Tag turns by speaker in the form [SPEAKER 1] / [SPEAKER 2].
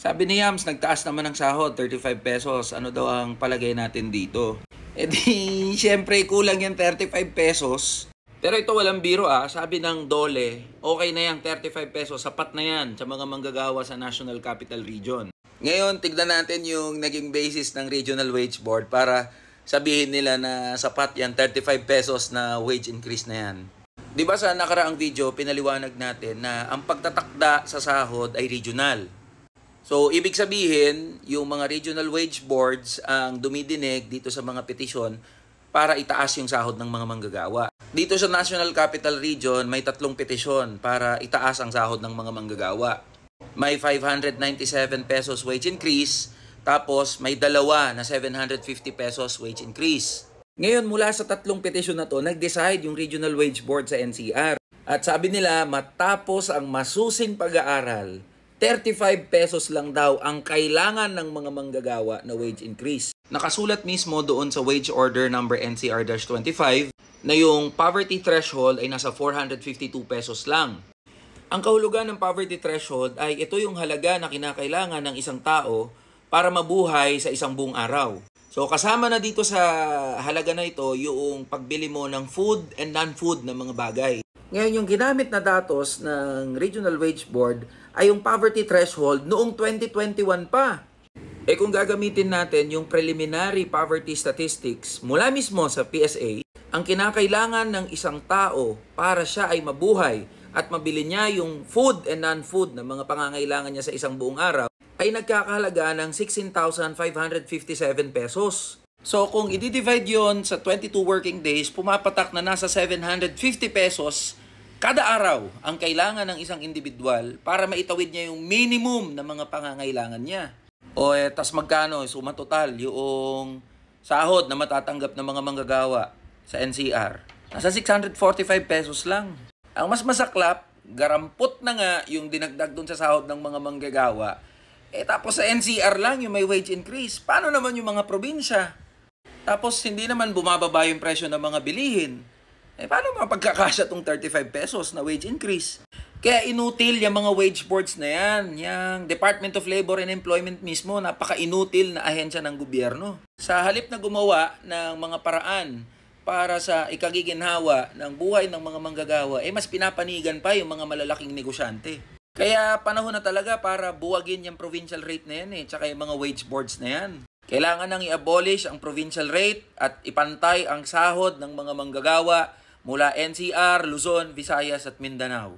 [SPEAKER 1] Sabi ni Yams, nagtaas naman ng sahod, 35 pesos. Ano daw ang palagay natin dito? E di, syempre kulang yung 35 pesos. Pero ito walang biro sabi ng Dole, okay na yung 35 pesos, sapat na yan sa mga manggagawa sa National Capital Region. Ngayon, tignan natin yung naging basis ng Regional Wage Board para sabihin nila na sapat yan 35 pesos na wage increase na yan. Di ba sa nakaraang video, pinaliwanag natin na ang pagtatakda sa sahod ay regional. So, ibig sabihin, yung mga regional wage boards ang dumidinig dito sa mga petisyon para itaas yung sahod ng mga manggagawa. Dito sa National Capital Region, may 3 petisyon para itaas ang sahod ng mga manggagawa. May 597 pesos wage increase, tapos may 2 na 750 pesos wage increase. Ngayon, mula sa 3 petisyon na to, nag-decide yung Regional Wage Board sa NCR. At sabi nila, matapos ang masusing pag-aaral, 35 pesos lang daw ang kailangan ng mga manggagawa na wage increase. Nakasulat mismo doon sa Wage Order number NCR-25 na yung poverty threshold ay nasa 452 pesos lang. Ang kahulugan ng poverty threshold ay ito yung halaga na kinakailangan ng isang tao para mabuhay sa isang buong araw. So kasama na dito sa halaga na ito yung pagbili mo ng food and non-food na mga bagay. Ngayon yung ginamit na datos ng Regional Wage Board ay yung poverty threshold noong 2021 pa. Kung gagamitin natin yung preliminary poverty statistics mula mismo sa PSA, ang kinakailangan ng isang tao para siya ay mabuhay at mabili niya yung food and non-food na mga pangangailangan niya sa isang buong araw ay nagkakahalaga ng 16,557 pesos. So kung i-divide yon sa 22 working days, pumapatak na nasa 750 pesos kada araw ang kailangan ng isang individual para maitawid niya yung minimum na mga pangangailangan niya. Tas magkano? Suma total yung sahod na matatanggap ng mga manggagawa sa NCR. Nasa 645 pesos lang. Ang mas masaklap, garampot na nga yung dinagdag dun sa sahod ng mga manggagawa. Tapos sa NCR lang yung may wage increase. Paano naman yung mga probinsya? Tapos hindi naman bumababa yung presyo ng mga bilihin. Paano mapagkakasya tong 35 pesos na wage increase? Kaya inutil yung mga wage boards na yan. Yung Department of Labor and Employment mismo, napaka-inutil na ahensya ng gobyerno. Sa halip na gumawa ng mga paraan para sa ikagiginhawa ng buhay ng mga manggagawa, mas pinapanigan pa yung mga malalaking negosyante. Kaya panahon na talaga para buwagin yung provincial rate na yan tsaka yung mga wage boards na yan. Kailangan nang i-abolish ang provincial rate at ipantay ang sahod ng mga manggagawa mula NCR, Luzon, Visayas at Mindanao.